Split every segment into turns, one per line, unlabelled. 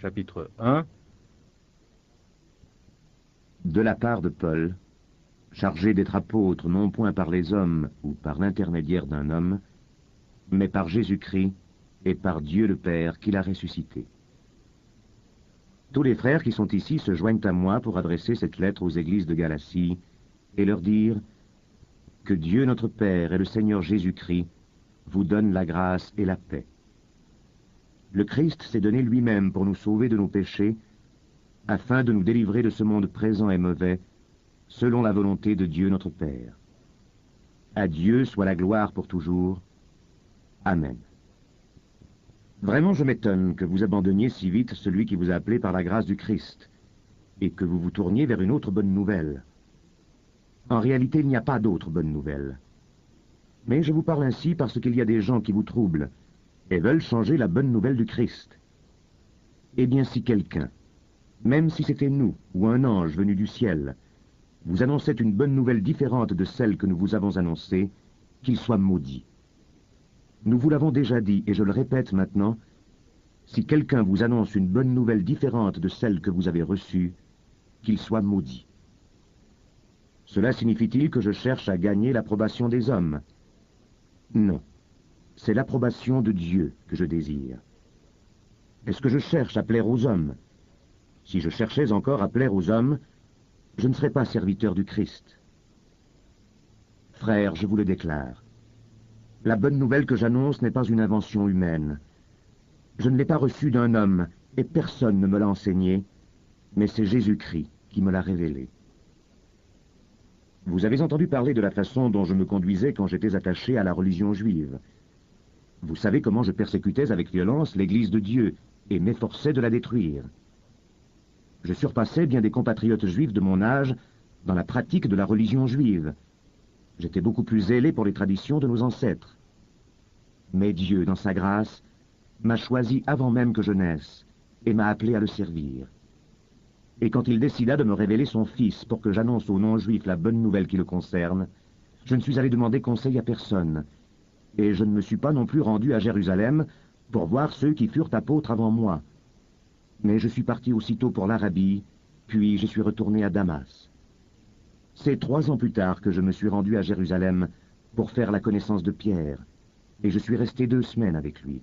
Chapitre 1.
De la part de Paul, chargé d'être apôtre non point par les hommes ou par l'intermédiaire d'un homme, mais par Jésus-Christ et par Dieu le Père qui l'a ressuscité. Tous les frères qui sont ici se joignent à moi pour adresser cette lettre aux églises de Galatie et leur dire que Dieu notre Père et le Seigneur Jésus-Christ vous donnent la grâce et la paix. Le Christ s'est donné lui-même pour nous sauver de nos péchés, afin de nous délivrer de ce monde présent et mauvais, selon la volonté de Dieu notre Père. À Dieu soit la gloire pour toujours. Amen. Vraiment, je m'étonne que vous abandonniez si vite celui qui vous a appelé par la grâce du Christ, et que vous vous tourniez vers une autre bonne nouvelle. En réalité, il n'y a pas d'autre bonne nouvelle. Mais je vous parle ainsi parce qu'il y a des gens qui vous troublent, et veulent changer la bonne nouvelle du Christ. Eh bien, si quelqu'un, même si c'était nous ou un ange venu du ciel, vous annonçait une bonne nouvelle différente de celle que nous vous avons annoncée, qu'il soit maudit. Nous vous l'avons déjà dit, et je le répète maintenant, si quelqu'un vous annonce une bonne nouvelle différente de celle que vous avez reçue, qu'il soit maudit. Cela signifie-t-il que je cherche à gagner l'approbation des hommes? Non. C'est l'approbation de Dieu que je désire. Est-ce que je cherche à plaire aux hommes? Si je cherchais encore à plaire aux hommes, je ne serais pas serviteur du Christ. Frères, je vous le déclare, la bonne nouvelle que j'annonce n'est pas une invention humaine. Je ne l'ai pas reçue d'un homme, et personne ne me l'a enseignée, mais c'est Jésus-Christ qui me l'a révélée. Vous avez entendu parler de la façon dont je me conduisais quand j'étais attaché à la religion juive. Vous savez comment je persécutais avec violence l'Église de Dieu et m'efforçais de la détruire. Je surpassais bien des compatriotes juifs de mon âge dans la pratique de la religion juive. J'étais beaucoup plus zélé pour les traditions de nos ancêtres. Mais Dieu, dans sa grâce, m'a choisi avant même que je naisse et m'a appelé à le servir. Et quand il décida de me révéler son Fils pour que j'annonce aux non-juifs la bonne nouvelle qui le concerne, je ne suis allé demander conseil à personne. Et je ne me suis pas non plus rendu à Jérusalem pour voir ceux qui furent apôtres avant moi. Mais je suis parti aussitôt pour l'Arabie, puis je suis retourné à Damas. C'est 3 ans plus tard que je me suis rendu à Jérusalem pour faire la connaissance de Pierre, et je suis resté 2 semaines avec lui.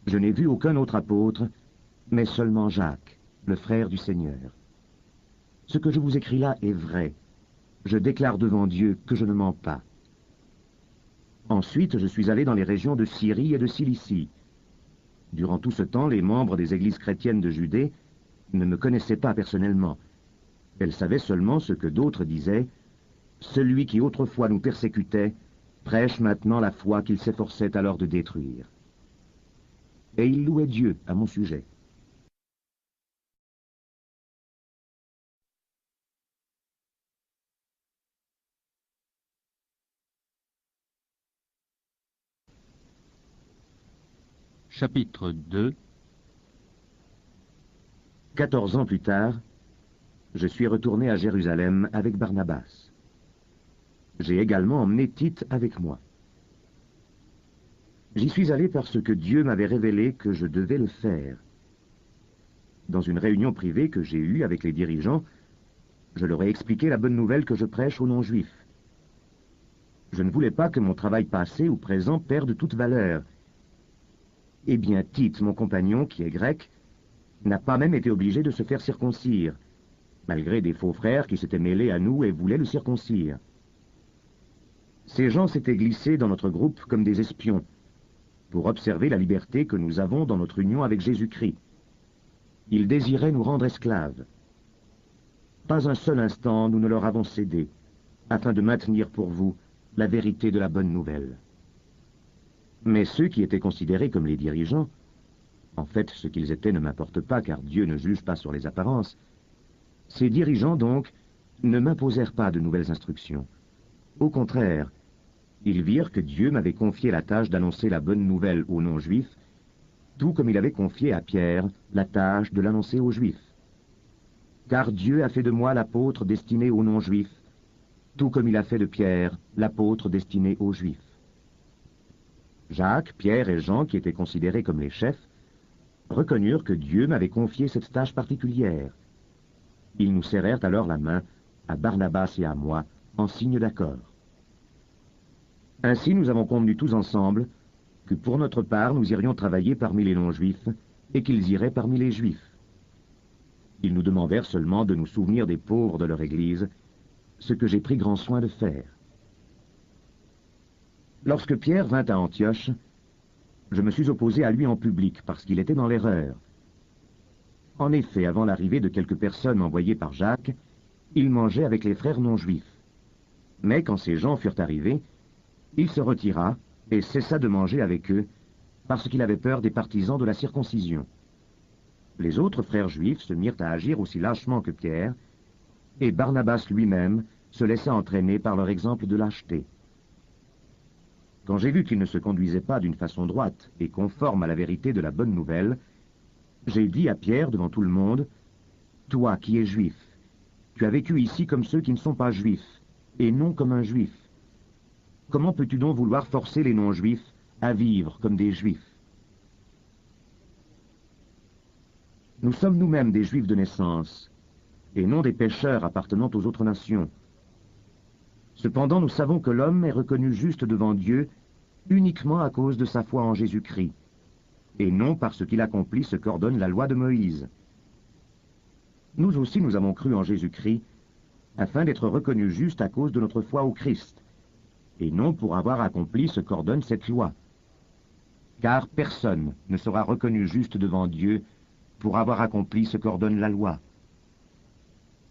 Je n'ai vu aucun autre apôtre, mais seulement Jacques, le frère du Seigneur. Ce que je vous écris là est vrai. Je déclare devant Dieu que je ne mens pas. Ensuite, je suis allé dans les régions de Syrie et de Cilicie. Durant tout ce temps, les membres des églises chrétiennes de Judée ne me connaissaient pas personnellement. Elles savaient seulement ce que d'autres disaient. Celui qui autrefois nous persécutait prêche maintenant la foi qu'il s'efforçait alors de détruire. Et ils louaient Dieu à mon sujet.
Chapitre 2.
14 ans plus tard, je suis retourné à Jérusalem avec Barnabas. J'ai également emmené Tite avec moi. J'y suis allé parce que Dieu m'avait révélé que je devais le faire. Dans une réunion privée que j'ai eue avec les dirigeants, je leur ai expliqué la bonne nouvelle que je prêche aux non-juifs. Je ne voulais pas que mon travail passé ou présent perde toute valeur. Eh bien, Tite, mon compagnon, qui est grec, n'a pas même été obligé de se faire circoncire, malgré des faux frères qui s'étaient mêlés à nous et voulaient le circoncire. Ces gens s'étaient glissés dans notre groupe comme des espions, pour observer la liberté que nous avons dans notre union avec Jésus-Christ. Ils désiraient nous rendre esclaves. Pas un seul instant nous ne leur avons cédé, afin de maintenir pour vous la vérité de la bonne nouvelle. Mais ceux qui étaient considérés comme les dirigeants, en fait ce qu'ils étaient ne m'importe pas car Dieu ne juge pas sur les apparences, ces dirigeants donc ne m'imposèrent pas de nouvelles instructions. Au contraire, ils virent que Dieu m'avait confié la tâche d'annoncer la bonne nouvelle aux non-juifs, tout comme il avait confié à Pierre la tâche de l'annoncer aux juifs. Car Dieu a fait de moi l'apôtre destiné aux non-juifs, tout comme il a fait de Pierre l'apôtre destiné aux juifs. Jacques, Pierre et Jean, qui étaient considérés comme les chefs, reconnurent que Dieu m'avait confié cette tâche particulière. Ils nous serrèrent alors la main, à Barnabas et à moi, en signe d'accord. Ainsi nous avons convenu tous ensemble que pour notre part nous irions travailler parmi les non-juifs et qu'ils iraient parmi les juifs. Ils nous demandèrent seulement de nous souvenir des pauvres de leur Église, ce que j'ai pris grand soin de faire. Lorsque Pierre vint à Antioche, je me suis opposé à lui en public parce qu'il était dans l'erreur. En effet, avant l'arrivée de quelques personnes envoyées par Jacques, il mangeait avec les frères non-juifs. Mais quand ces gens furent arrivés, il se retira et cessa de manger avec eux parce qu'il avait peur des partisans de la circoncision. Les autres frères juifs se mirent à agir aussi lâchement que Pierre, et Barnabas lui-même se laissa entraîner par leur exemple de lâcheté. Quand j'ai vu qu'ils ne se conduisaient pas d'une façon droite et conforme à la vérité de la bonne nouvelle, j'ai dit à Pierre devant tout le monde, « Toi qui es juif, tu as vécu ici comme ceux qui ne sont pas juifs, et non comme un juif. Comment peux-tu donc vouloir forcer les non-juifs à vivre comme des juifs? Nous sommes nous-mêmes des juifs de naissance, et non des pécheurs appartenant aux autres nations. Cependant, nous savons que l'homme est reconnu juste devant Dieu uniquement à cause de sa foi en Jésus-Christ, et non parce qu'il accomplit ce qu'ordonne la loi de Moïse. Nous aussi nous avons cru en Jésus-Christ, afin d'être reconnus justes à cause de notre foi au Christ, et non pour avoir accompli ce qu'ordonne cette loi. Car personne ne sera reconnu juste devant Dieu pour avoir accompli ce qu'ordonne la loi.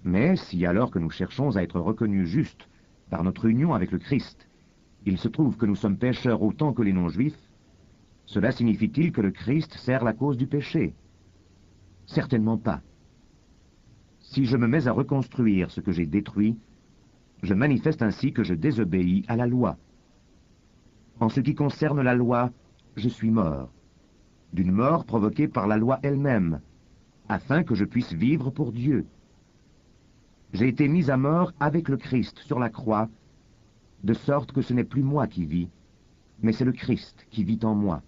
Mais si alors que nous cherchons à être reconnus justes par notre union avec le Christ, il se trouve que nous sommes pécheurs autant que les non-juifs, cela signifie-t-il que le Christ sert la cause du péché? Certainement pas. Si je me mets à reconstruire ce que j'ai détruit, je manifeste ainsi que je désobéis à la loi. En ce qui concerne la loi, je suis mort, d'une mort provoquée par la loi elle-même, afin que je puisse vivre pour Dieu. J'ai été mis à mort avec le Christ sur la croix, de sorte que ce n'est plus moi qui vis, mais c'est le Christ qui vit en moi.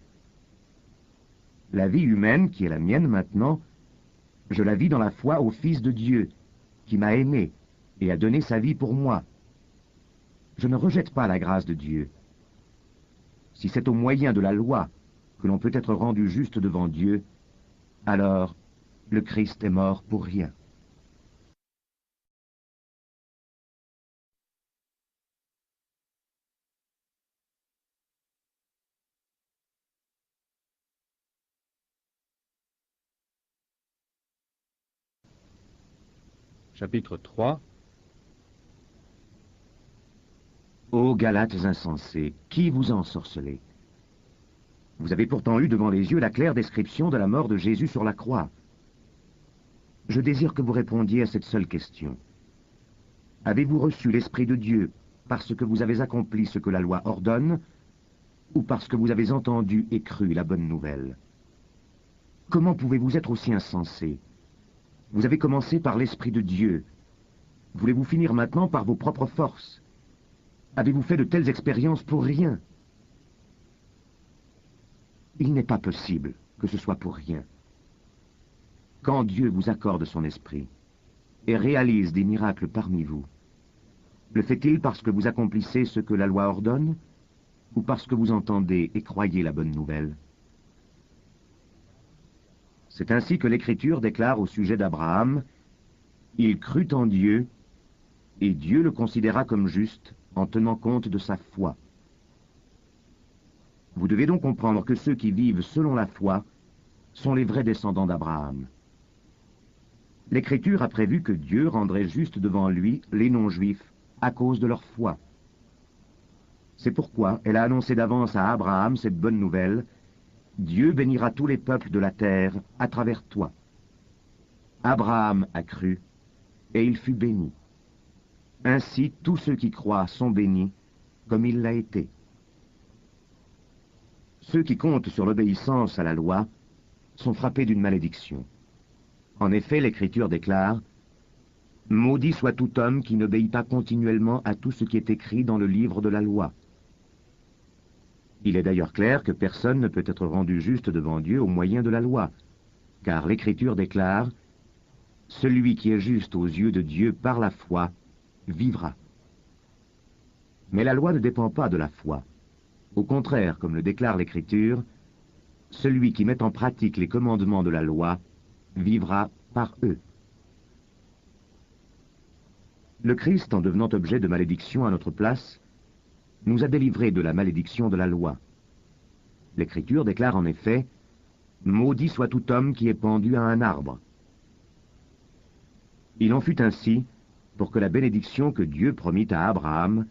La vie humaine, qui est la mienne maintenant, je la vis dans la foi au Fils de Dieu, qui m'a aimé et a donné sa vie pour moi. Je ne rejette pas la grâce de Dieu. Si c'est au moyen de la loi que l'on peut être rendu juste devant Dieu, alors le Christ est mort pour rien.
Chapitre 3.
Ô Galates insensés, qui vous a ensorcelé? Vous avez pourtant eu devant les yeux la claire description de la mort de Jésus sur la croix. Je désire que vous répondiez à cette seule question. Avez-vous reçu l'Esprit de Dieu parce que vous avez accompli ce que la loi ordonne, ou parce que vous avez entendu et cru la bonne nouvelle? Comment pouvez-vous être aussi insensés? Vous avez commencé par l'Esprit de Dieu. Voulez-vous finir maintenant par vos propres forces? Avez-vous fait de telles expériences pour rien? Il n'est pas possible que ce soit pour rien. Quand Dieu vous accorde son esprit et réalise des miracles parmi vous, le fait-il parce que vous accomplissez ce que la loi ordonne, ou parce que vous entendez et croyez la bonne nouvelle? C'est ainsi que l'Écriture déclare au sujet d'Abraham, « Il crut en Dieu, et Dieu le considéra comme juste en tenant compte de sa foi. » Vous devez donc comprendre que ceux qui vivent selon la foi sont les vrais descendants d'Abraham. L'Écriture a prévu que Dieu rendrait juste devant lui les non-juifs à cause de leur foi. C'est pourquoi elle a annoncé d'avance à Abraham cette bonne nouvelle, « Dieu bénira tous les peuples de la terre à travers toi. » Abraham a cru, et il fut béni. Ainsi tous ceux qui croient sont bénis, comme il l'a été. Ceux qui comptent sur l'obéissance à la loi sont frappés d'une malédiction. En effet, l'Écriture déclare « Maudit soit tout homme qui n'obéit pas continuellement à tout ce qui est écrit dans le livre de la loi. » Il est d'ailleurs clair que personne ne peut être rendu juste devant Dieu au moyen de la loi, car l'Écriture déclare « Celui qui est juste aux yeux de Dieu par la foi vivra ». Mais la loi ne dépend pas de la foi. Au contraire, comme le déclare l'Écriture, celui qui met en pratique les commandements de la loi vivra par eux. Le Christ, en devenant objet de malédiction à notre place, nous a délivrés de la malédiction de la loi. L'Écriture déclare en effet « Maudit soit tout homme qui est pendu à un arbre ». Il en fut ainsi pour que la bénédiction que Dieu promit à Abraham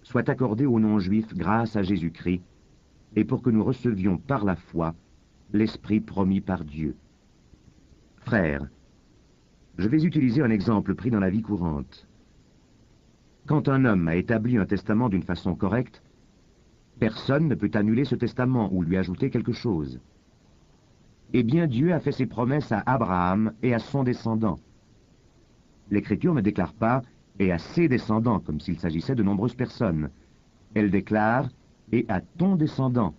soit accordée aux non-juifs grâce à Jésus-Christ, et pour que nous recevions par la foi l'Esprit promis par Dieu. Frères, je vais utiliser un exemple pris dans la vie courante. Quand un homme a établi un testament d'une façon correcte, personne ne peut annuler ce testament ou lui ajouter quelque chose. Eh bien, Dieu a fait ses promesses à Abraham et à son descendant. L'Écriture ne déclare pas « et à ses descendants » comme s'il s'agissait de nombreuses personnes. Elle déclare « et à ton descendant »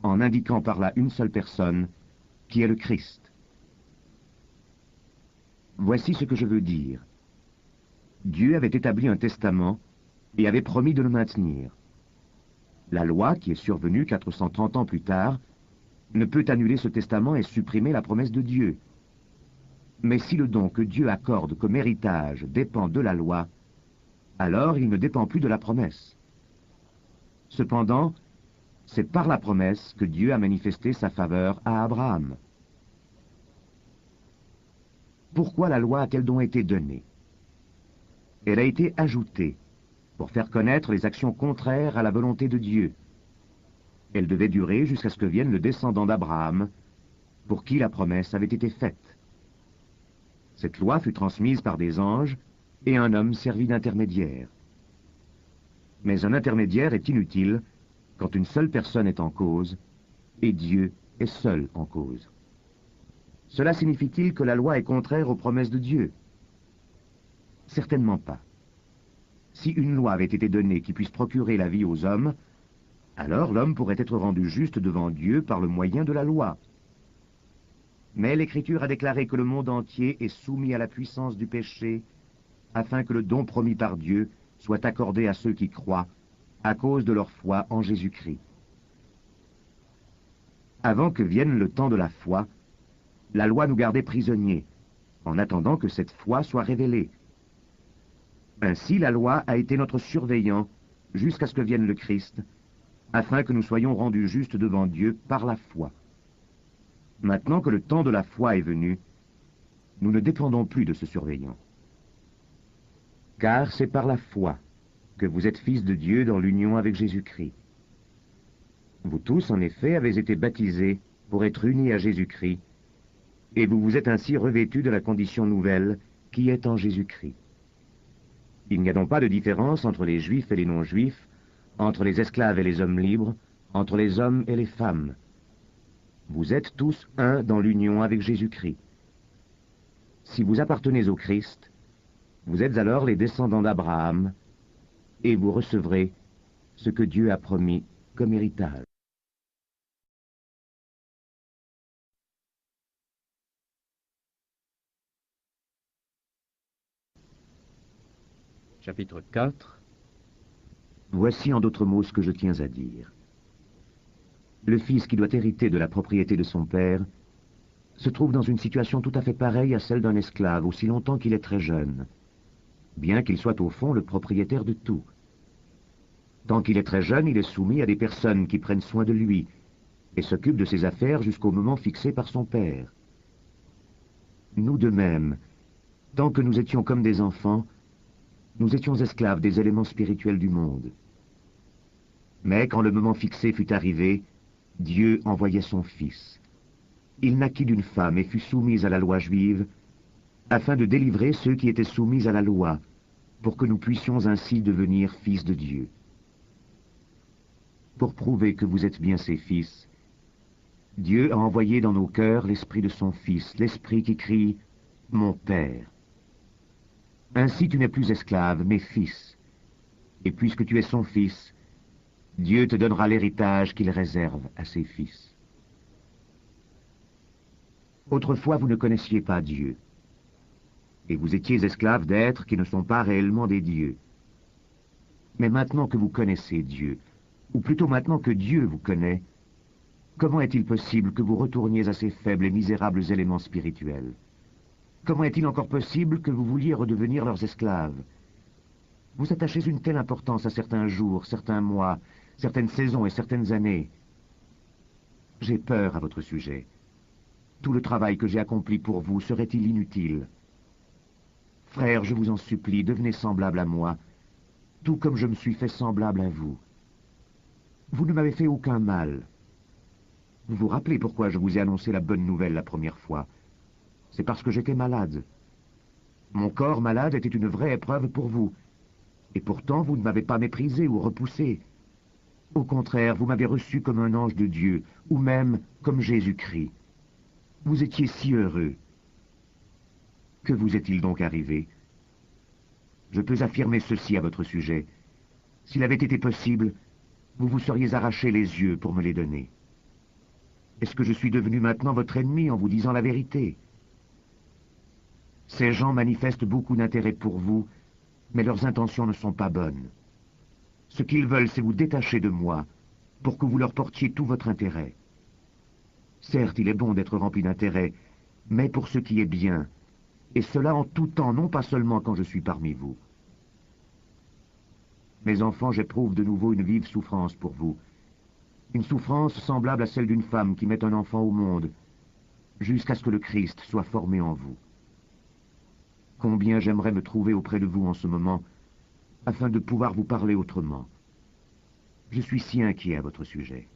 en indiquant par là une seule personne, qui est le Christ. Voici ce que je veux dire. Dieu avait établi un testament et avait promis de le maintenir. La loi, qui est survenue 430 ans plus tard, ne peut annuler ce testament et supprimer la promesse de Dieu. Mais si le don que Dieu accorde comme héritage dépend de la loi, alors il ne dépend plus de la promesse. Cependant, c'est par la promesse que Dieu a manifesté sa faveur à Abraham. Pourquoi la loi a-t-elle donc été donnée? Elle a été ajoutée pour faire connaître les actions contraires à la volonté de Dieu. Elle devait durer jusqu'à ce que vienne le descendant d'Abraham, pour qui la promesse avait été faite. Cette loi fut transmise par des anges, et un homme servit d'intermédiaire. Mais un intermédiaire est inutile quand une seule personne est en cause, et Dieu est seul en cause. Cela signifie-t-il que la loi est contraire aux promesses de Dieu? Certainement pas. Si une loi avait été donnée qui puisse procurer la vie aux hommes, alors l'homme pourrait être rendu juste devant Dieu par le moyen de la loi. Mais l'Écriture a déclaré que le monde entier est soumis à la puissance du péché, afin que le don promis par Dieu soit accordé à ceux qui croient, à cause de leur foi en Jésus-Christ. Avant que vienne le temps de la foi, la loi nous gardait prisonniers, en attendant que cette foi soit révélée. Ainsi, la loi a été notre surveillant jusqu'à ce que vienne le Christ, afin que nous soyons rendus justes devant Dieu par la foi. Maintenant que le temps de la foi est venu, nous ne dépendons plus de ce surveillant. Car c'est par la foi que vous êtes fils de Dieu dans l'union avec Jésus-Christ. Vous tous, en effet, avez été baptisés pour être unis à Jésus-Christ, et vous vous êtes ainsi revêtus de la condition nouvelle qui est en Jésus-Christ. Il n'y a donc pas de différence entre les Juifs et les non-Juifs, entre les esclaves et les hommes libres, entre les hommes et les femmes. Vous êtes tous un dans l'union avec Jésus-Christ. Si vous appartenez au Christ, vous êtes alors les descendants d'Abraham, et vous recevrez ce que Dieu a promis comme héritage.
Chapitre 4.
Voici en d'autres mots ce que je tiens à dire. Le fils qui doit hériter de la propriété de son père se trouve dans une situation tout à fait pareille à celle d'un esclave aussi longtemps qu'il est très jeune, bien qu'il soit au fond le propriétaire de tout. Tant qu'il est très jeune, il est soumis à des personnes qui prennent soin de lui et s'occupent de ses affaires jusqu'au moment fixé par son père. Nous de même, tant que nous étions comme des enfants, nous étions esclaves des éléments spirituels du monde. Mais quand le moment fixé fut arrivé, Dieu envoya son Fils. Il naquit d'une femme et fut soumis à la loi juive, afin de délivrer ceux qui étaient soumis à la loi, pour que nous puissions ainsi devenir fils de Dieu. Pour prouver que vous êtes bien ses fils, Dieu a envoyé dans nos cœurs l'esprit de son Fils, l'esprit qui crie « Mon Père ». Ainsi tu n'es plus esclave, mais fils. Et puisque tu es son fils, Dieu te donnera l'héritage qu'il réserve à ses fils. Autrefois, vous ne connaissiez pas Dieu. Et vous étiez esclaves d'êtres qui ne sont pas réellement des dieux. Mais maintenant que vous connaissez Dieu, ou plutôt maintenant que Dieu vous connaît, comment est-il possible que vous retourniez à ces faibles et misérables éléments spirituels? Comment est-il encore possible que vous vouliez redevenir leurs esclaves? Vous attachez une telle importance à certains jours, certains mois, certaines saisons et certaines années. J'ai peur à votre sujet. Tout le travail que j'ai accompli pour vous serait-il inutile? Frère, je vous en supplie, devenez semblable à moi, tout comme je me suis fait semblable à vous. Vous ne m'avez fait aucun mal. Vous vous rappelez pourquoi je vous ai annoncé la bonne nouvelle la première fois? C'est parce que j'étais malade. Mon corps malade était une vraie épreuve pour vous. Et pourtant, vous ne m'avez pas méprisé ou repoussé. Au contraire, vous m'avez reçu comme un ange de Dieu, ou même comme Jésus-Christ. Vous étiez si heureux. Que vous est-il donc arrivé? Je peux affirmer ceci à votre sujet. S'il avait été possible, vous vous seriez arraché les yeux pour me les donner. Est-ce que je suis devenu maintenant votre ennemi en vous disant la vérité? Ces gens manifestent beaucoup d'intérêt pour vous, mais leurs intentions ne sont pas bonnes. Ce qu'ils veulent, c'est vous détacher de moi, pour que vous leur portiez tout votre intérêt. Certes, il est bon d'être rempli d'intérêt, mais pour ce qui est bien, et cela en tout temps, non pas seulement quand je suis parmi vous. Mes enfants, j'éprouve de nouveau une vive souffrance pour vous, une souffrance semblable à celle d'une femme qui met un enfant au monde, jusqu'à ce que le Christ soit formé en vous. Combien j'aimerais me trouver auprès de vous en ce moment, afin de pouvoir vous parler autrement. Je suis si inquiet à votre sujet.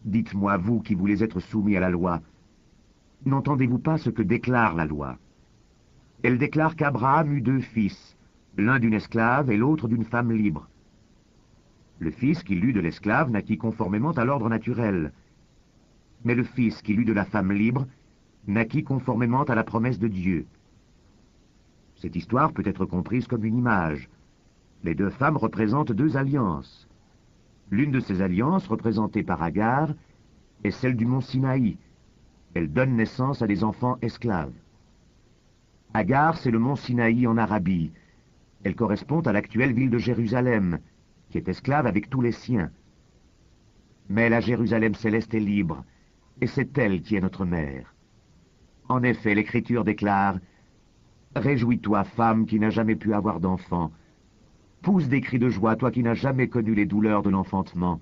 Dites-moi, vous qui voulez être soumis à la loi, n'entendez-vous pas ce que déclare la loi? Elle déclare qu'Abraham eut 2 fils, l'un d'une esclave et l'autre d'une femme libre. Le fils qu'il eut de l'esclave naquit conformément à l'ordre naturel, mais le fils qu'il eut de la femme libre naquit conformément à la promesse de Dieu. Cette histoire peut être comprise comme une image. Les 2 femmes représentent 2 alliances. L'une de ces alliances, représentée par Agar, est celle du mont Sinaï. Elle donne naissance à des enfants esclaves. Agar, c'est le mont Sinaï en Arabie. Elle correspond à l'actuelle ville de Jérusalem, qui est esclave avec tous les siens. Mais la Jérusalem céleste est libre, et c'est elle qui est notre mère. En effet, l'Écriture déclare: « Réjouis-toi, femme qui n'a jamais pu avoir d'enfant. Pousse des cris de joie, toi qui n'as jamais connu les douleurs de l'enfantement.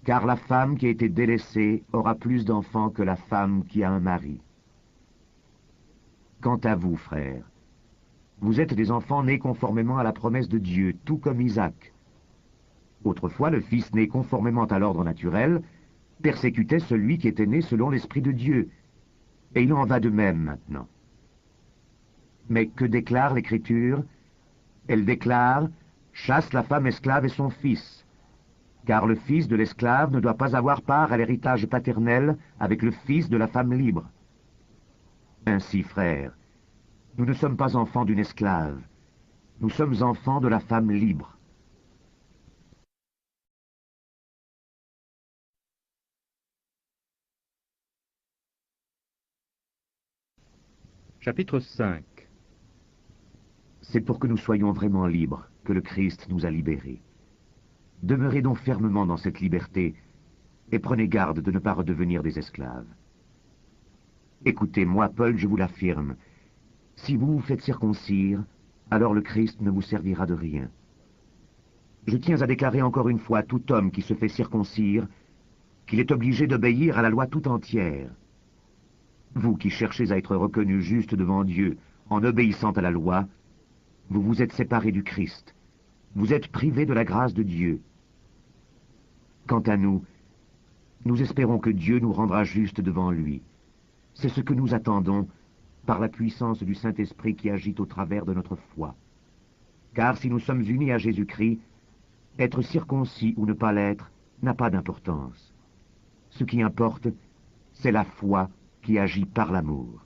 Car la femme qui a été délaissée aura plus d'enfants que la femme qui a un mari. » Quant à vous, frères, vous êtes des enfants nés conformément à la promesse de Dieu, tout comme Isaac. Autrefois, le fils né conformément à l'ordre naturel persécutait celui qui était né selon l'Esprit de Dieu, et il en va de même maintenant. Mais que déclare l'Écriture? Elle déclare: « Chasse la femme esclave et son fils, car le fils de l'esclave ne doit pas avoir part à l'héritage paternel avec le fils de la femme libre. » Ainsi, frères, nous ne sommes pas enfants d'une esclave, nous sommes enfants de la femme libre.
Chapitre 5.
C'est pour que nous soyons vraiment libres que le Christ nous a libérés. Demeurez donc fermement dans cette liberté et prenez garde de ne pas redevenir des esclaves. Écoutez, moi, Paul, je vous l'affirme, si vous vous faites circoncire, alors le Christ ne vous servira de rien. Je tiens à déclarer encore une fois à tout homme qui se fait circoncire qu'il est obligé d'obéir à la loi tout entière. Vous qui cherchez à être reconnus justes devant Dieu en obéissant à la loi, vous vous êtes séparés du Christ. Vous êtes privés de la grâce de Dieu. Quant à nous, nous espérons que Dieu nous rendra justes devant lui. C'est ce que nous attendons par la puissance du Saint-Esprit qui agit au travers de notre foi. Car si nous sommes unis à Jésus-Christ, être circoncis ou ne pas l'être n'a pas d'importance. Ce qui importe, c'est la foi qui agit par l'amour.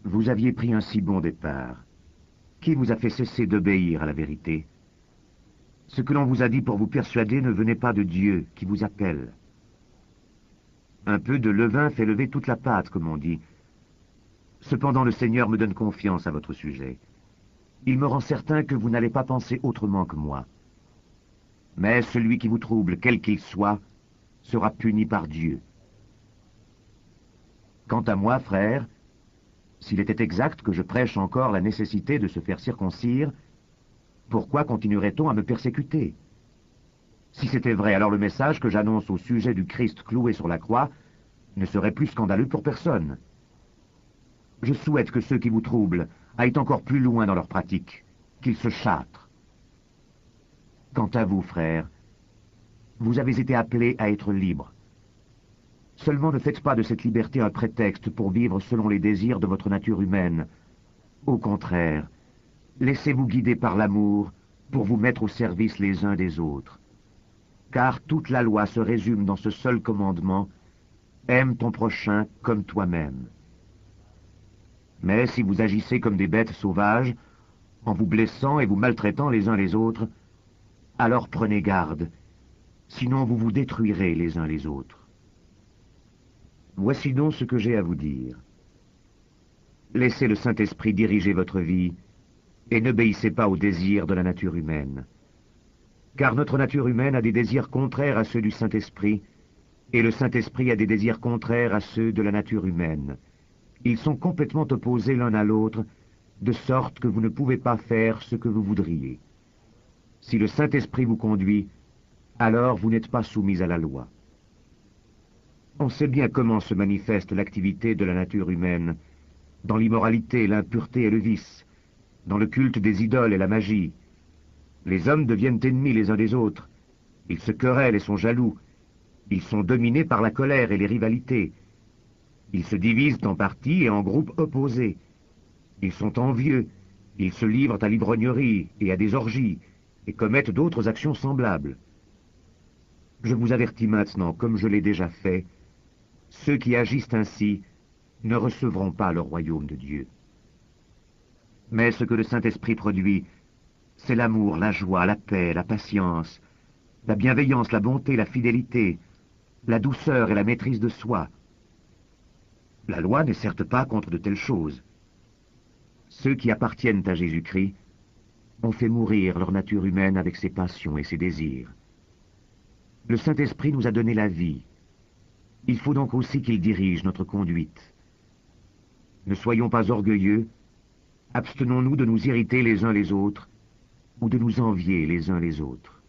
Vous aviez pris un si bon départ. Qui vous a fait cesser d'obéir à la vérité? Ce que l'on vous a dit pour vous persuader ne venait pas de Dieu qui vous appelle. Un peu de levain fait lever toute la pâte, comme on dit. Cependant, le Seigneur me donne confiance à votre sujet. Il me rend certain que vous n'allez pas penser autrement que moi. Mais celui qui vous trouble, quel qu'il soit, sera puni par Dieu. Quant à moi, frère, s'il était exact que je prêche encore la nécessité de se faire circoncire, pourquoi continuerait-on à me persécuter? Si c'était vrai, alors le message que j'annonce au sujet du Christ cloué sur la croix ne serait plus scandaleux pour personne. Je souhaite que ceux qui vous troublent aillent encore plus loin dans leur pratique, qu'ils se châtrent. Quant à vous, frères, vous avez été appelés à être libres. Seulement ne faites pas de cette liberté un prétexte pour vivre selon les désirs de votre nature humaine. Au contraire, laissez-vous guider par l'amour pour vous mettre au service les uns des autres. Car toute la loi se résume dans ce seul commandement, aime ton prochain comme toi-même. Mais si vous agissez comme des bêtes sauvages, en vous blessant et vous maltraitant les uns les autres, alors prenez garde, sinon vous vous détruirez les uns les autres. Voici donc ce que j'ai à vous dire. Laissez le Saint-Esprit diriger votre vie et n'obéissez pas aux désirs de la nature humaine. Car notre nature humaine a des désirs contraires à ceux du Saint-Esprit, et le Saint-Esprit a des désirs contraires à ceux de la nature humaine. Ils sont complètement opposés l'un à l'autre, de sorte que vous ne pouvez pas faire ce que vous voudriez. Si le Saint-Esprit vous conduit, alors vous n'êtes pas soumis à la loi. On sait bien comment se manifeste l'activité de la nature humaine, dans l'immoralité, l'impureté et le vice, dans le culte des idoles et la magie. Les hommes deviennent ennemis les uns des autres. Ils se querellent et sont jaloux. Ils sont dominés par la colère et les rivalités. Ils se divisent en partis et en groupes opposés. Ils sont envieux. Ils se livrent à l'ivrognerie et à des orgies et commettent d'autres actions semblables. Je vous avertis maintenant, comme je l'ai déjà fait, ceux qui agissent ainsi ne recevront pas le royaume de Dieu. Mais ce que le Saint-Esprit produit, c'est l'amour, la joie, la paix, la patience, la bienveillance, la bonté, la fidélité, la douceur et la maîtrise de soi. La loi n'est certes pas contre de telles choses. Ceux qui appartiennent à Jésus-Christ ont fait mourir leur nature humaine avec ses passions et ses désirs. Le Saint-Esprit nous a donné la vie. Il faut donc aussi qu'il dirige notre conduite. Ne soyons pas orgueilleux, abstenons-nous de nous irriter les uns les autres, ou de nous envier les uns les autres.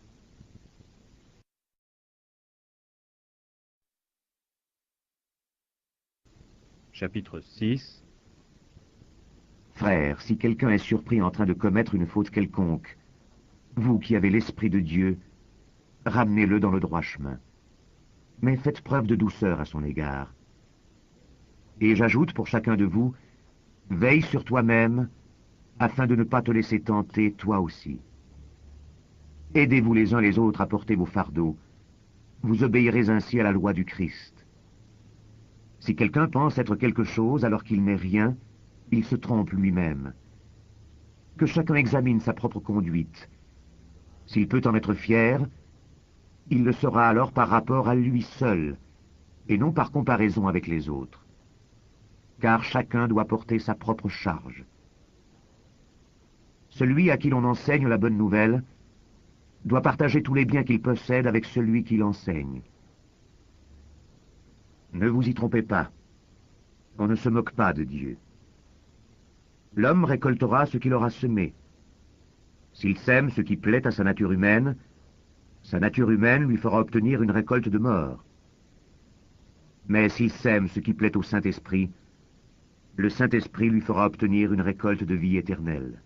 Chapitre 6.
Frères, si quelqu'un est surpris en train de commettre une faute quelconque, vous qui avez l'Esprit de Dieu, ramenez-le dans le droit chemin. Mais faites preuve de douceur à son égard. Et j'ajoute pour chacun de vous, veille sur toi-même, afin de ne pas te laisser tenter toi aussi. Aidez-vous les uns les autres à porter vos fardeaux. Vous obéirez ainsi à la loi du Christ. Si quelqu'un pense être quelque chose alors qu'il n'est rien, il se trompe lui-même. Que chacun examine sa propre conduite. S'il peut en être fier, il le sera alors par rapport à lui seul, et non par comparaison avec les autres. Car chacun doit porter sa propre charge. Celui à qui l'on enseigne la bonne nouvelle doit partager tous les biens qu'il possède avec celui qui l'enseigne. Ne vous y trompez pas. On ne se moque pas de Dieu. L'homme récoltera ce qu'il aura semé. S'il sème ce qui plaît à sa nature humaine lui fera obtenir une récolte de mort. Mais s'il sème ce qui plaît au Saint-Esprit, le Saint-Esprit lui fera obtenir une récolte de vie éternelle.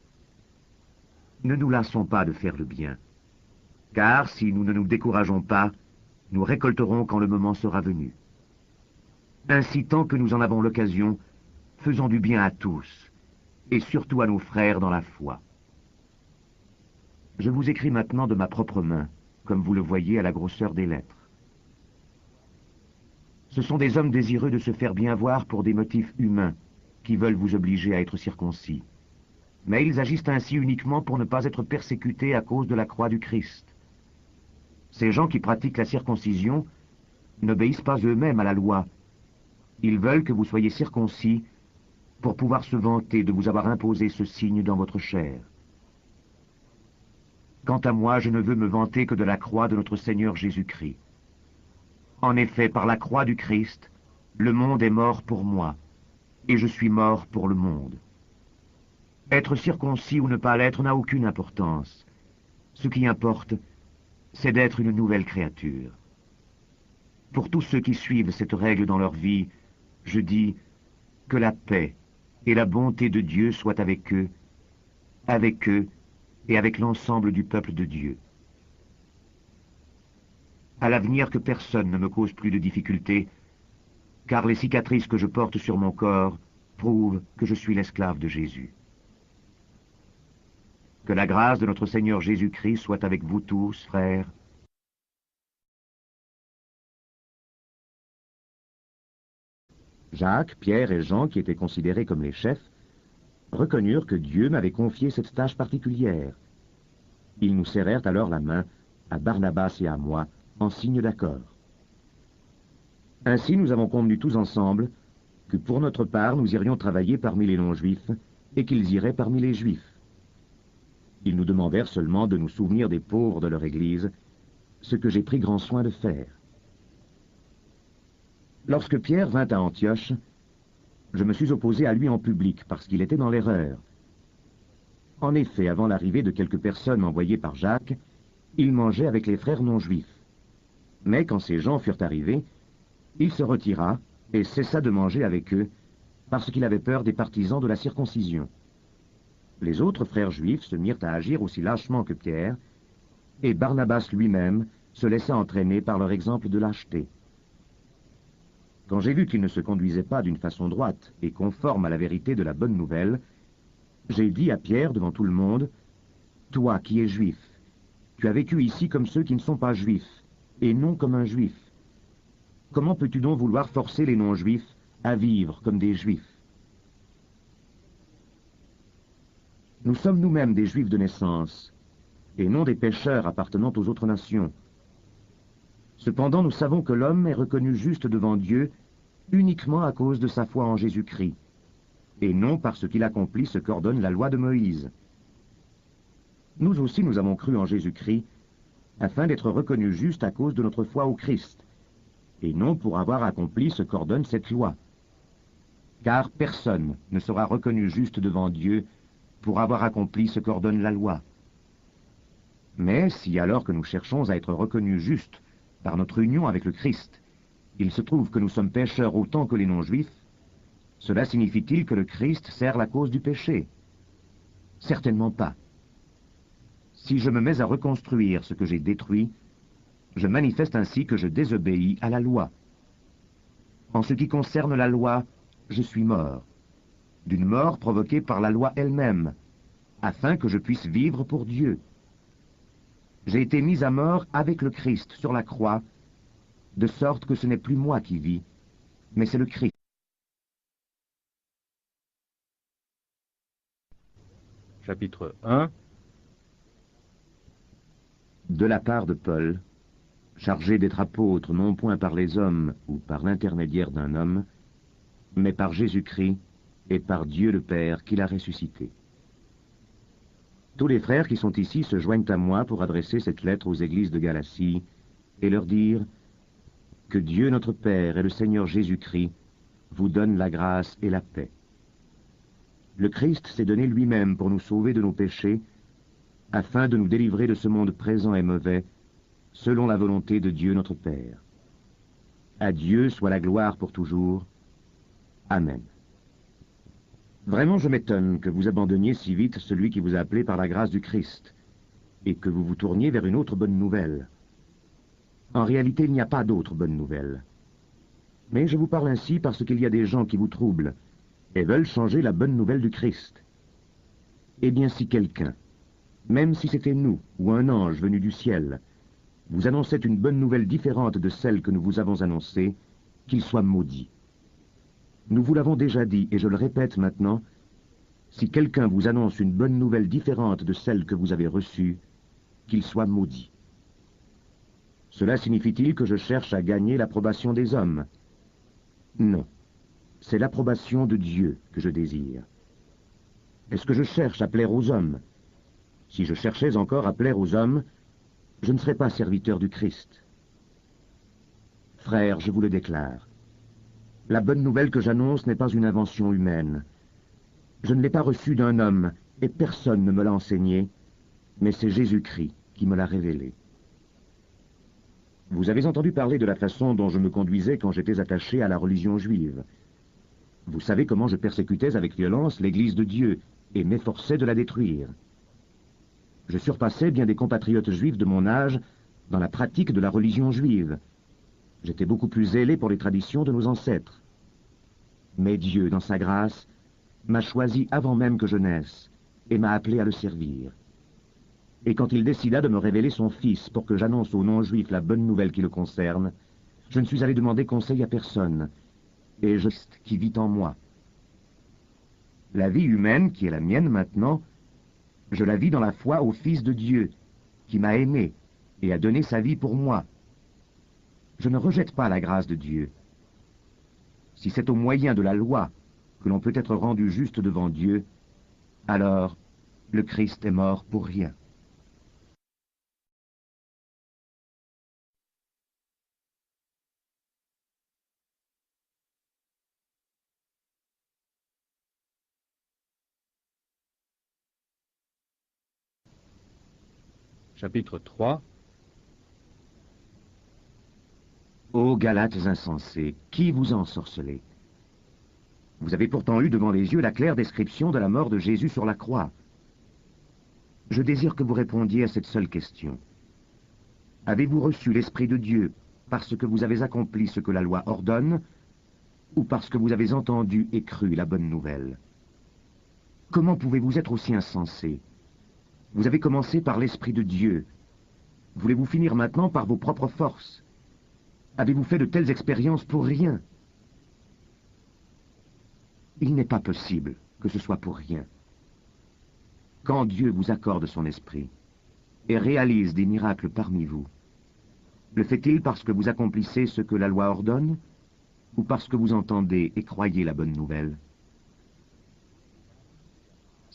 Ne nous lassons pas de faire le bien, car si nous ne nous décourageons pas, nous récolterons quand le moment sera venu. Ainsi, tant que nous en avons l'occasion, faisons du bien à tous, et surtout à nos frères dans la foi. Je vous écris maintenant de ma propre main, comme vous le voyez à la grosseur des lettres. Ce sont des hommes désireux de se faire bien voir pour des motifs humains, qui veulent vous obliger à être circoncis. Mais ils agissent ainsi uniquement pour ne pas être persécutés à cause de la croix du Christ. Ces gens qui pratiquent la circoncision n'obéissent pas eux-mêmes à la loi. Ils veulent que vous soyez circoncis pour pouvoir se vanter de vous avoir imposé ce signe dans votre chair. Quant à moi, je ne veux me vanter que de la croix de notre Seigneur Jésus-Christ. En effet, par la croix du Christ, le monde est mort pour moi, et je suis mort pour le monde. Être circoncis ou ne pas l'être n'a aucune importance. Ce qui importe, c'est d'être une nouvelle créature. Pour tous ceux qui suivent cette règle dans leur vie, je dis que la paix et la bonté de Dieu soient avec eux et avec l'ensemble du peuple de Dieu. À l'avenir, que personne ne me cause plus de difficultés, car les cicatrices que je porte sur mon corps prouvent que je suis l'esclave de Jésus. Que la grâce de notre Seigneur Jésus-Christ soit avec vous tous, frères. Jacques, Pierre et Jean, qui étaient considérés comme les chefs, reconnurent que Dieu m'avait confié cette tâche particulière. Ils nous serrèrent alors la main, à Barnabas et à moi, en signe d'accord. Ainsi nous avons convenu tous ensemble que pour notre part nous irions travailler parmi les non-juifs et qu'ils iraient parmi les juifs. Ils nous demandèrent seulement de nous souvenir des pauvres de leur Église, ce que j'ai pris grand soin de faire. Lorsque Pierre vint à Antioche, je me suis opposé à lui en public parce qu'il était dans l'erreur. En effet, avant l'arrivée de quelques personnes envoyées par Jacques, il mangeait avec les frères non-juifs. Mais quand ces gens furent arrivés, il se retira et cessa de manger avec eux parce qu'il avait peur des partisans de la circoncision. Les autres frères juifs se mirent à agir aussi lâchement que Pierre, et Barnabas lui-même se laissa entraîner par leur exemple de lâcheté. Quand j'ai vu qu'ils ne se conduisaient pas d'une façon droite et conforme à la vérité de la bonne nouvelle, j'ai dit à Pierre devant tout le monde, « Toi qui es juif, tu as vécu ici comme ceux qui ne sont pas juifs, et non comme un juif. Comment peux-tu donc vouloir forcer les non-juifs à vivre comme des juifs? Nous sommes nous-mêmes des juifs de naissance, et non des pécheurs appartenant aux autres nations. Cependant, nous savons que l'homme est reconnu juste devant Dieu uniquement à cause de sa foi en Jésus-Christ, et non parce qu'il accomplit ce qu'ordonne la loi de Moïse. Nous aussi nous avons cru en Jésus-Christ, afin d'être reconnus justes à cause de notre foi au Christ, et non pour avoir accompli ce qu'ordonne cette loi. Car personne ne sera reconnu juste devant Dieu pour avoir accompli ce qu'ordonne la loi. Mais si alors que nous cherchons à être reconnus justes par notre union avec le Christ, il se trouve que nous sommes pécheurs autant que les non-juifs, cela signifie-t-il que le Christ sert la cause du péché? Certainement pas. Si je me mets à reconstruire ce que j'ai détruit, je manifeste ainsi que je désobéis à la loi. En ce qui concerne la loi, je suis mort, d'une mort provoquée par la loi elle-même, afin que je puisse vivre pour Dieu. J'ai été mis à mort avec le Christ sur la croix, de sorte que ce n'est plus moi qui vis, mais c'est le Christ.
Chapitre 1.
De la part de Paul, chargé d'être apôtre non point par les hommes ou par l'intermédiaire d'un homme, mais par Jésus-Christ et par Dieu le Père qui l'a ressuscité. Tous les frères qui sont ici se joignent à moi pour adresser cette lettre aux églises de Galatie et leur dire que Dieu notre Père et le Seigneur Jésus-Christ vous donnent la grâce et la paix. Le Christ s'est donné lui-même pour nous sauver de nos péchés, afin de nous délivrer de ce monde présent et mauvais, selon la volonté de Dieu notre Père. À Dieu soit la gloire pour toujours. Amen. Vraiment, je m'étonne que vous abandonniez si vite celui qui vous a appelé par la grâce du Christ, et que vous vous tourniez vers une autre bonne nouvelle. En réalité, il n'y a pas d'autre bonne nouvelle. Mais je vous parle ainsi parce qu'il y a des gens qui vous troublent, et veulent changer la bonne nouvelle du Christ. Eh bien, si quelqu'un, même si c'était nous ou un ange venu du ciel, vous annonçait une bonne nouvelle différente de celle que nous vous avons annoncée, qu'il soit maudit. Nous vous l'avons déjà dit, et je le répète maintenant, si quelqu'un vous annonce une bonne nouvelle différente de celle que vous avez reçue, qu'il soit maudit. Cela signifie-t-il que je cherche à gagner l'approbation des hommes? Non, c'est l'approbation de Dieu que je désire. Est-ce que je cherche à plaire aux hommes? Si je cherchais encore à plaire aux hommes, je ne serais pas serviteur du Christ. Frères, je vous le déclare, la bonne nouvelle que j'annonce n'est pas une invention humaine. Je ne l'ai pas reçue d'un homme, et personne ne me l'a enseigné, mais c'est Jésus-Christ qui me l'a révélé. Vous avez entendu parler de la façon dont je me conduisais quand j'étais attaché à la religion juive. Vous savez comment je persécutais avec violence l'Église de Dieu et m'efforçais de la détruire. Je surpassais bien des compatriotes juifs de mon âge dans la pratique de la religion juive. J'étais beaucoup plus zélé pour les traditions de nos ancêtres. Mais Dieu, dans sa grâce, m'a choisi avant même que je naisse et m'a appelé à le servir. Et quand il décida de me révéler son Fils pour que j'annonce aux non-juifs la bonne nouvelle qui le concerne, je ne suis allé demander conseil à personne, et je qui vit en moi. La vie humaine, qui est la mienne maintenant, je la vis dans la foi au Fils de Dieu, qui m'a aimé et a donné sa vie pour moi. Je ne rejette pas la grâce de Dieu. Si c'est au moyen de la loi que l'on peut être rendu juste devant Dieu, alors le Christ est mort pour rien.
Chapitre 3.
Ô Galates insensés, qui vous a ensorcelé? Vous avez pourtant eu devant les yeux la claire description de la mort de Jésus sur la croix. Je désire que vous répondiez à cette seule question. Avez-vous reçu l'Esprit de Dieu parce que vous avez accompli ce que la loi ordonne, ou parce que vous avez entendu et cru la bonne nouvelle? Comment pouvez-vous être aussi insensés? Vous avez commencé par l'Esprit de Dieu. Voulez-vous finir maintenant par vos propres forces? Avez-vous fait de telles expériences pour rien? Il n'est pas possible que ce soit pour rien. Quand Dieu vous accorde son esprit et réalise des miracles parmi vous, le fait-il parce que vous accomplissez ce que la loi ordonne, ou parce que vous entendez et croyez la bonne nouvelle?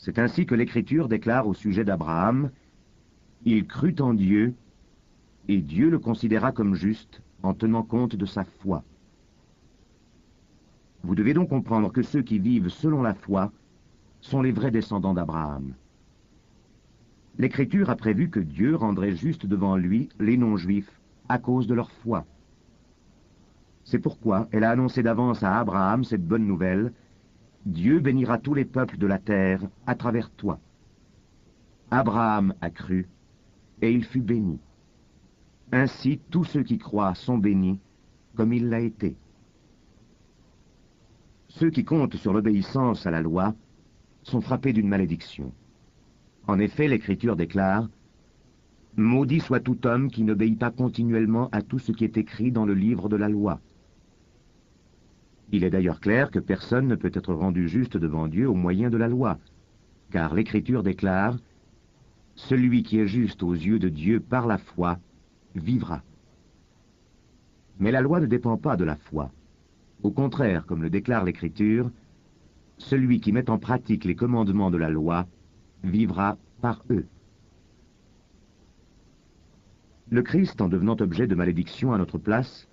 C'est ainsi que l'Écriture déclare au sujet d'Abraham, « Il crut en Dieu, et Dieu le considéra comme juste en tenant compte de sa foi. » Vous devez donc comprendre que ceux qui vivent selon la foi sont les vrais descendants d'Abraham. L'Écriture a prévu que Dieu rendrait juste devant lui les non-juifs à cause de leur foi. C'est pourquoi elle a annoncé d'avance à Abraham cette bonne nouvelle: Dieu bénira tous les peuples de la terre à travers toi. Abraham a cru, et il fut béni. Ainsi tous ceux qui croient sont bénis, comme il l'a été. Ceux qui comptent sur l'obéissance à la loi sont frappés d'une malédiction. En effet, l'Écriture déclare « Maudit soit tout homme qui n'obéit pas continuellement à tout ce qui est écrit dans le livre de la loi. » Il est d'ailleurs clair que personne ne peut être rendu juste devant Dieu au moyen de la loi, car l'Écriture déclare « Celui qui est juste aux yeux de Dieu par la foi vivra. » Mais la loi ne dépend pas de la foi. Au contraire, comme le déclare l'Écriture, celui qui met en pratique les commandements de la loi vivra par eux. Le Christ, en devenant objet de malédiction à notre place,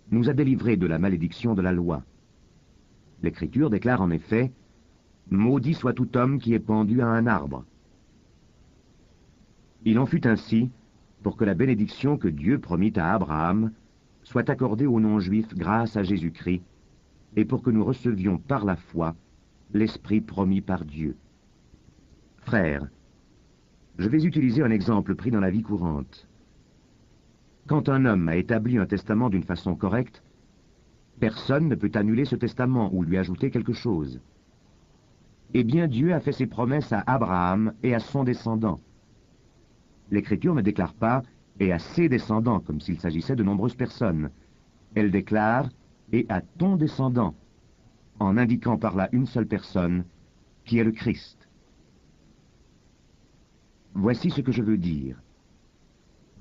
nous a délivrés de la malédiction de la loi. L'Écriture déclare en effet « Maudit soit tout homme qui est pendu à un arbre. » Il en fut ainsi pour que la bénédiction que Dieu promit à Abraham soit accordée aux non-juifs grâce à Jésus-Christ, et pour que nous recevions par la foi l'Esprit promis par Dieu. Frères, je vais utiliser un exemple pris dans la vie courante. Quand un homme a établi un testament d'une façon correcte, personne ne peut annuler ce testament ou lui ajouter quelque chose. Eh bien, Dieu a fait ses promesses à Abraham et à son descendant. L'Écriture ne déclare pas « et à ses descendants » comme s'il s'agissait de nombreuses personnes. Elle déclare « et à ton descendant » en indiquant par là une seule personne, qui est le Christ. Voici ce que je veux dire.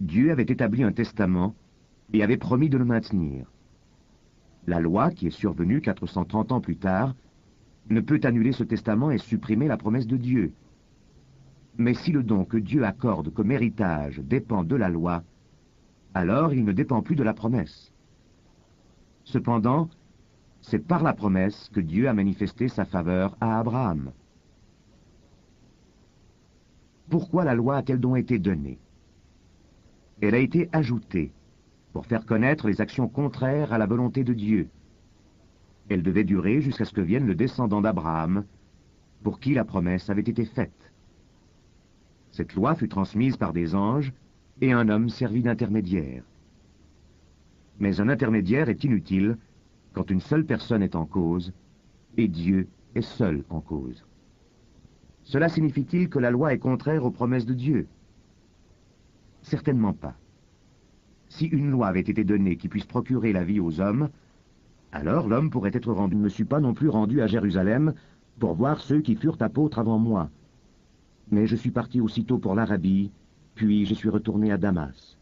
Dieu avait établi un testament et avait promis de le maintenir. La loi, qui est survenue 430 ans plus tard, ne peut annuler ce testament et supprimer la promesse de Dieu. Mais si le don que Dieu accorde comme héritage dépend de la loi, alors il ne dépend plus de la promesse. Cependant, c'est par la promesse que Dieu a manifesté sa faveur à Abraham. Pourquoi la loi a-t-elle donc été donnée? Elle a été ajoutée pour faire connaître les actions contraires à la volonté de Dieu. Elle devait durer jusqu'à ce que vienne le descendant d'Abraham, pour qui la promesse avait été faite. Cette loi fut transmise par des anges, et un homme servit d'intermédiaire. Mais un intermédiaire est inutile quand une seule personne est en cause, et Dieu est seul en cause. Cela signifie-t-il que la loi est contraire aux promesses de Dieu? Certainement pas. Si une loi avait été donnée qui puisse procurer la vie aux hommes, alors l'homme pourrait être rendu. Je ne me suis pas non plus rendu à Jérusalem pour voir ceux qui furent apôtres avant moi. Mais je suis parti aussitôt pour l'Arabie, puis je suis retourné à Damas.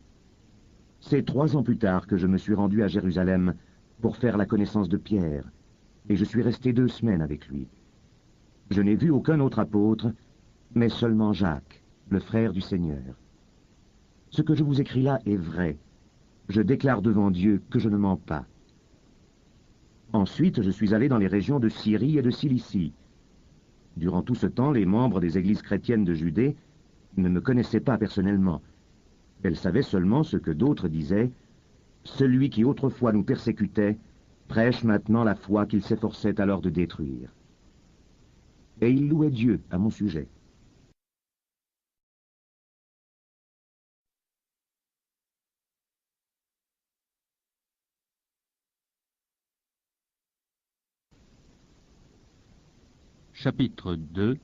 C'est 3 ans plus tard que je me suis rendu à Jérusalem pour faire la connaissance de Pierre, et je suis resté 2 semaines avec lui. Je n'ai vu aucun autre apôtre, mais seulement Jacques, le frère du Seigneur. Ce que je vous écris là est vrai. Je déclare devant Dieu que je ne mens pas. Ensuite, je suis allé dans les régions de Syrie et de Cilicie. Durant tout ce temps, les membres des églises chrétiennes de Judée ne me connaissaient pas personnellement. Elles savaient seulement ce que d'autres disaient. Celui qui autrefois nous persécutait prêche maintenant la foi qu'il s'efforçait alors de détruire. Et ils louaient Dieu à mon sujet.
Chapitre 2.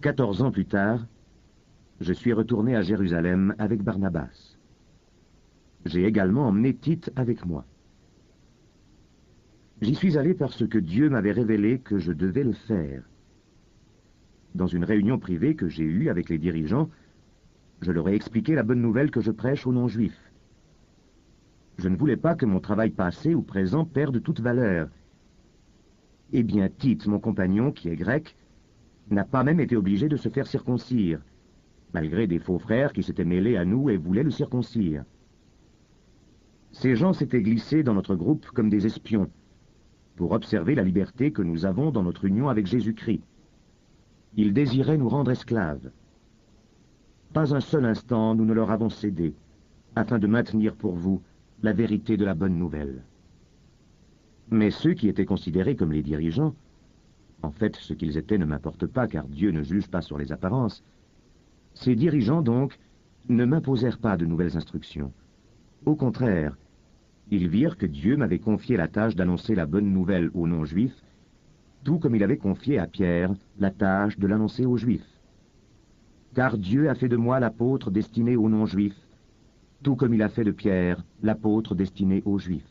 14 ans plus tard, je suis retourné à Jérusalem avec Barnabas. J'ai également emmené Tite avec moi. J'y suis allé parce que Dieu m'avait révélé que je devais le faire. Dans une réunion privée que j'ai eue avec les dirigeants, je leur ai expliqué la bonne nouvelle que je prêche aux non-juifs. Je ne voulais pas que mon travail passé ou présent perde toute valeur. Eh bien, Tite, mon compagnon, qui est grec, n'a pas même été obligé de se faire circoncire, malgré des faux frères qui s'étaient mêlés à nous et voulaient le circoncire. Ces gens s'étaient glissés dans notre groupe comme des espions, pour observer la liberté que nous avons dans notre union avec Jésus-Christ. Ils désiraient nous rendre esclaves. Pas un seul instant nous ne leur avons cédé, afin de maintenir pour vous la vérité de la bonne nouvelle. Mais ceux qui étaient considérés comme les dirigeants, en fait ce qu'ils étaient ne m'importe pas car Dieu ne juge pas sur les apparences, ces dirigeants donc ne m'imposèrent pas de nouvelles instructions. Au contraire, ils virent que Dieu m'avait confié la tâche d'annoncer la bonne nouvelle aux non-juifs, tout comme il avait confié à Pierre la tâche de l'annoncer aux juifs. Car Dieu a fait de moi l'apôtre destiné aux non-juifs, tout comme il a fait de Pierre l'apôtre destiné aux juifs.